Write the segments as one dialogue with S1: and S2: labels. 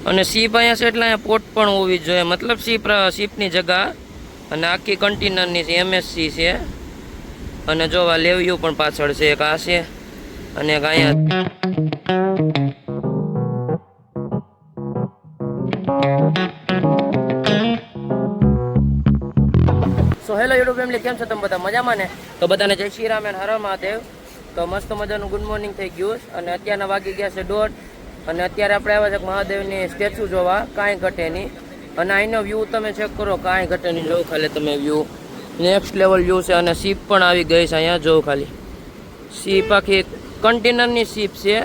S1: અને સીપ અહીંયા છે એટલે અહીંયા પોટ પણ હોવી જોઈએ, મતલબ સીપની જગા. અને આખી કન્ટેનરની છે, MSC છે. અને જો આ લેવ્યું પણ પાછળ છે, એક આ છે અને એક અહીંયા. સો હેલો યુટ્યુબ ફેમિલી, કેમ છો તમે બધા? મજામાં ને? તો બધાને જય શ્રી રામ અને હર મહાદેવ. તો મસ્ત મજાનું ગુડ મોર્નિંગ થઈ ગયું અને અત્યારના વાગી ગયા છે 1:30. અને અત્યારે આપણે આવ્યા છે મહાદેવની સ્ટેચ્યુ જોવા, કાંઈ ઘટે નહીં. અને અહીંનો વ્યૂ તમે ચેક કરો, કાંઈ ઘટે નહીં. જો ખાલી તમે વ્યૂ નેક્સ્ટ લેવલ વ્યૂ છે. અને સીપ પણ આવી ગઈ છે અહીંયા, જો ખાલી સીપ આખી કન્ટેનરની સીપ છે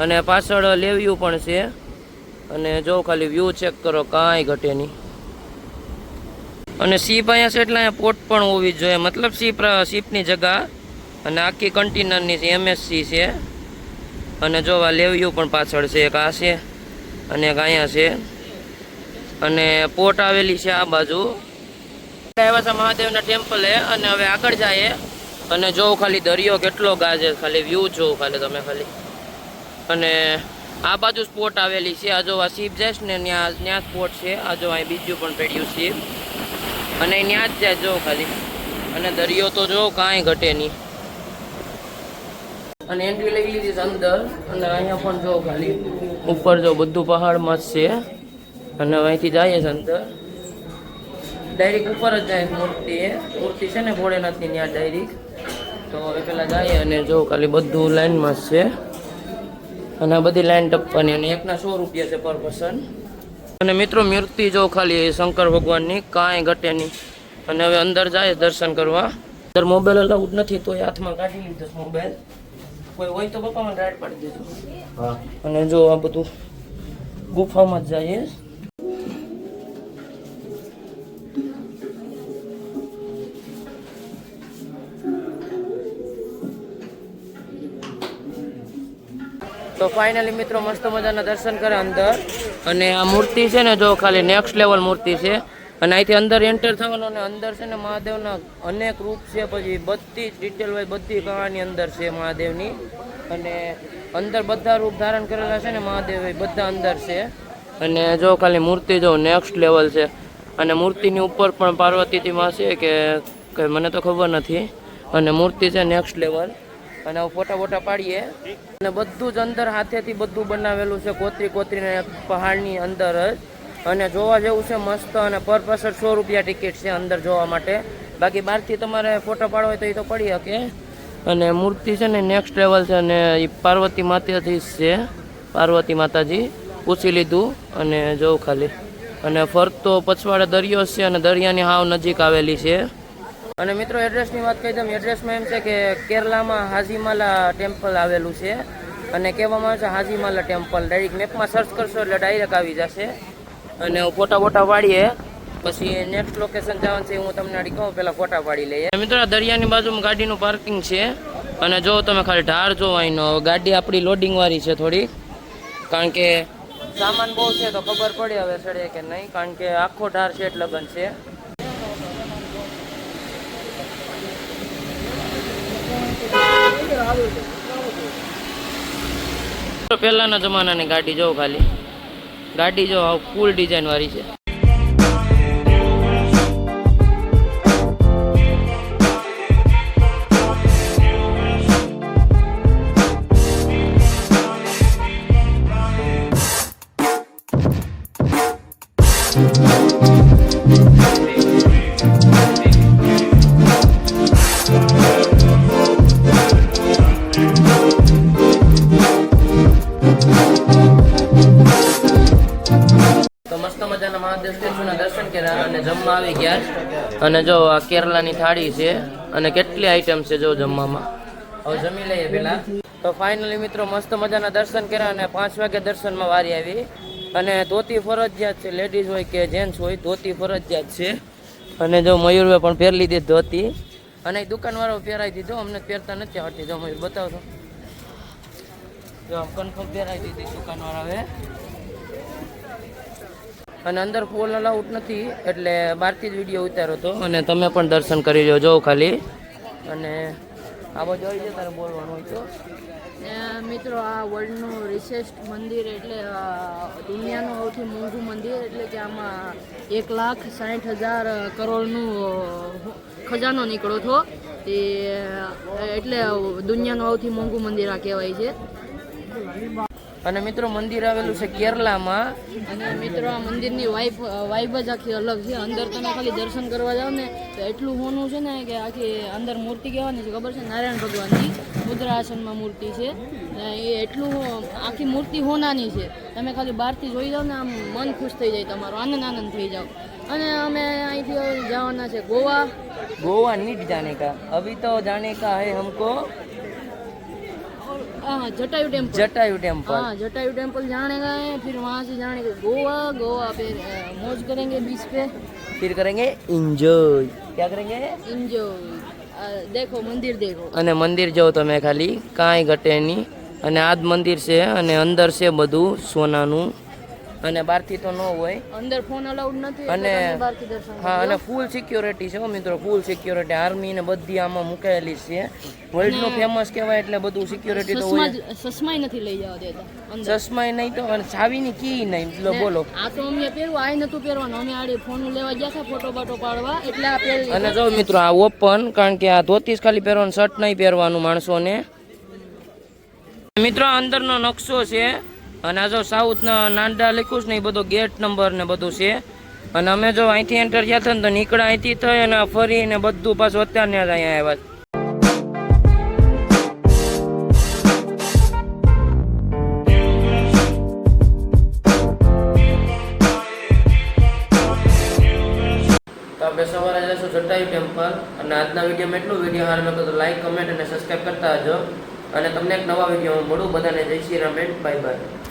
S1: અને પાછળ લેવ્યું પણ છે. અને જો ખાલી વ્યૂ ચેક કરો, કાંઈ ઘટે નહીં. અને સીપ અહીંયા છે એટલે અહીંયા પોટ પણ હોવી જોઈએ, મતલબ સીપની જગા. અને આખી કન્ટેનરની છે, MSC છે. અને જો આ લેવ્યું પણ પાછળ છે, એક આ છે અને એક અહીંયા છે. અને પોટ આવેલી છે આ બાજુ. આવ્યા છે મહાદેવના ટેમ્પલે અને હવે આગળ જાય. અને જો ખાલી દરિયો કેટલો ગાજે, ખાલી વ્યૂ જો ખાલી તમે ખાલી. અને આ બાજુ સ્પોટ આવેલી છે. આ જો આ સીપ જાય ને ત્યાં સ્પોટ છે. આ જો અહીં બીજું પણ પડ્યું સીપ અને ત્યાં જ જાય જો ખાલી. અને દરિયો તો જો કાંઈ ઘટે નહીં. અને એન્ટ્રી લઈ લીધી છે અંદર. અને અહીંયા પણ જો ખાલી ઉપર જો બધું પહાડમાં જ છે. અને અહીંથી જાય છે અંદર, ડાયરેક્ટ ઉપર જ જાય. મૂર્તિ છે ને ભોળેનાથની ત્યાં ડાયરેક્ટ. તો હવે પેલા જાય અને જો ખાલી બધું લાઈનમાં જ છે. અને આ બધી લાઈન ટપવાની. અને એકના 100 રૂપિયા છે પર પર્સન. અને મિત્રો મૂર્તિ જો ખાલી શંકર ભગવાનની, કાંઈ ઘટે નહીં. અને હવે અંદર જાય દર્શન કરવા. અંદર મોબાઈલ અલાઉડ નથી, તો હાથમાં કાઢી લીધો મોબાઈલ. કોઈ હોય તો પપ્પામાં રાઈડ પાડી દેજો. હા. અને જો આ બધું ગુફામાં જ જાય. તો ફાઇનલી મિત્રો મસ્ત મજાના દર્શન કરે અંદર. અને આ મૂર્તિ છે ને જો ખાલી નેક્સ્ટ લેવલ મૂર્તિ છે. અને અહીંથી અંદર એન્ટર થવાનું. અને અંદર છે ને મહાદેવના અનેક રૂપ છે. પછી બધી જ ડિટેલ હોય, બધી કહાની અંદર છે મહાદેવની. અને અંદર બધા રૂપ ધારણ કરેલા છે ને મહાદેવ, બધા અંદર છે. અને જો ખાલી મૂર્તિ જો નેક્સ્ટ લેવલ છે. અને મૂર્તિની ઉપર પણ પાર્વતીજી માં છે કે મને તો ખબર નથી. અને મૂર્તિ છે નેક્સ્ટ લેવલ. અને ફોટા પાડીએ. અને બધું જ અંદર હાથેથી બધું બનાવેલું છે, કોતરીને પહાડની અંદર જ. અને જોવા જેવું છે મસ્ત. અને પર પર્સન 100 રૂપિયા ટિકિટ છે અંદર જોવા માટે. બાકી બહારથી તમારે ફોટો પાડવો હોય તો એ તો પડી શકે. અને મૂર્તિ છે ને નેક્સ્ટ લેવલ છે. અને એ પાર્વતી માતાજી છે, પાર્વતી માતાજી પૂછી લીધું. અને જો ખાલી. અને ફરતો પછવાડે દરિયો છે. અને દરિયાની હાવ નજીક આવેલી છે. અને મિત્રો એડ્રેસની વાત કહી દઉં. એડ્રેસમાં એમ છે કે કેરલામાં હાજીમાલા ટેમ્પલ આવેલું છે. અને કહેવામાં આવે છે હાજીમાલા ટેમ્પલ. ડાયરેક્ટ મેપમાં સર્ચ કરશો એટલે ડાયરેક્ટ આવી જશે. અને ફોટા પાડીએ, પછી નેક્સ્ટ લોકેશન જવાનું છે હું તમને આડી કહું, પહેલાં ફોટા પાડી લઈએ. મિત્રો દરિયાની બાજુમાં ગાડીનું પાર્કિંગ છે. અને જો તમે ખાલી ઢાળ જો અહીંનો, ગાડી આપણી લોડિંગવાળી છે થોડી. કારણ કે સામાન બહુ છે તો ખબર પડે હવે ચડે કે નહીં. કારણ કે આખો ઢાળ છે એટલે લગન છે. પહેલાના જમાનાની ગાડી જો ખાલી. ગાડી જો ફૂલ ડિઝાઇન વાળી છે. મહાદેવ સ્ટેચ્યુના દર્શન કર્યા અને જમવા આવી ગયા. અને જો આ કેરલાની થાળી છે. અને કેટલી આઈટમ છે જો જમવામાં. હવે જમી લઈએ પેલા. તો ફાઇનલી મિત્રો મસ્ત મજાના દર્શન કર્યા. અને 5 વાગે દર્શનમાં વારી આવી. અને ધોતી ફરજિયાત છે, લેડીઝ હોય કે જેન્ટ્સ હોય ધોતી ફરજિયાત છે. અને જો મયુરભાઈ પણ પહેરી લીધી ધોતી. અને દુકાનવાળો પહેરાવી દીધો, અમને પહેરતા નથી આવડતી. જો મયુર બતાવતો, જો આમ કન્ફર્મ પહેરાવી દીધી દુકાનવાળાએ. અને અંદર ફૂલ અલાઉડ નથી એટલે બહારથી જ વિડીયો ઉતાર્યો હતો. અને તમે પણ દર્શન કરી લો જો ખાલી. અને આ બાજુ આવી છે તારે બોલવાનું હોય તો.
S2: મિત્રો આ વર્લ્ડનું રિચેસ્ટ મંદિર એટલે દુનિયાનું સૌથી મોંઘું મંદિર એટલે કે આમાં 1,60,000 કરોડનું ખજાનો નીકળ્યો હતો તે એટલે દુનિયાનું સૌથી મોંઘું મંદિર આ કહેવાય છે.
S1: અને મિત્રો મંદિર આવેલું છે કેરલામાં.
S2: અને મિત્રો આ મંદિરની વાઇબ જ આખી અલગ છે. અંદર તમે ખાલી દર્શન કરવા જાઓ ને તો એટલું હોનું છે ને કે આખી અંદર મૂર્તિ કહેવાની છે ખબર છે, નારાયણ ભગવાનની મુદ્રાસનમાં મૂર્તિ છે. એ એટલું આખી મૂર્તિ હોનાની છે. તમે ખાલી બહારથી જોઈ જાઓ ને આમ મન ખુશ થઈ જાય, તમારો આનંદ થઈ જાવ. અને અમે અહીંથી જવાના છે ગોવા.
S1: गोवा नहीं जाने का, अभी तो जाने का है हमको
S2: जटायु टेम्पल.
S1: जटायु टेम्पल.
S2: हाँ, जटायु टेम्पल जाने का है. फिर वहाँ से जाने का गोवा फिर मौज करेंगे बीच पे.
S1: फिर करेंगे एंजॉय. क्या करेंगे?
S2: एंजॉय. देखो मंदिर देखो.
S1: અને મંદિર જો તમે ખાલી કાંઈ ઘટે નહીં. અને આ જ મંદિર છે અને અંદર છે બધું સોનાનું. અને બહારથી તો ન હોય,
S2: અંદર ફોન અલાઉડ નથી
S1: અને
S2: બહારથી દર્શન.
S1: હા, અને ફૂલ સિક્યોરિટી છે મિત્રો, ફૂલ સિક્યોરિટી. આર્મી ને બધી આમાં મુકાયેલી છે. વર્લ્ડ નું ફેમસ કહેવાય એટલે બધું સિક્યોરિટી તો હોય.
S2: ચશ્માય નથી લઈ જવા દેતા અંદર.
S1: ચશ્માય નહીં તો અને ચાવીની કી નહીં. બોલો.
S2: આ તો અમે પહેરવા આ નતું પહેરવાનું. અમે આડી ફોન લેવા ગયા હતા ફોટો બાટો પાડવા એટલે આ પહેરી.
S1: અને જો મિત્રો આ ઓપન, કારણ કે આ ધોતી જ ખાલી પહેરવાનું, શર્ટ નહીં પહેરવાનું માણસોને. મિત્રો અંદરનો નકશો છે. અને આ જો સાઉથના નાંડા લખ્યું છે ને એ બધો ગેટ નંબર ને બધું છે. અને અમે જો અહીંથી એન્ટર થયા હતા ને તો નીકળ્યા અહીંથી થઈ અને ફરીને બધું પાછું અત્યારને જ અહીંયા આવ્યા. તો આપણે સવારે જઈશું જટાયુ ટેમ્પલ. અને આજના વિડીયોમાં એટલું. વિડીયો સારો લાગે તો લાઈક, કમેન્ટ અને સબસ્ક્રાઈબ કરતા હજો. અને તમને એક નવા વિડીયોમાં મળું. બધાને જય શ્રી રામ. Bye bye.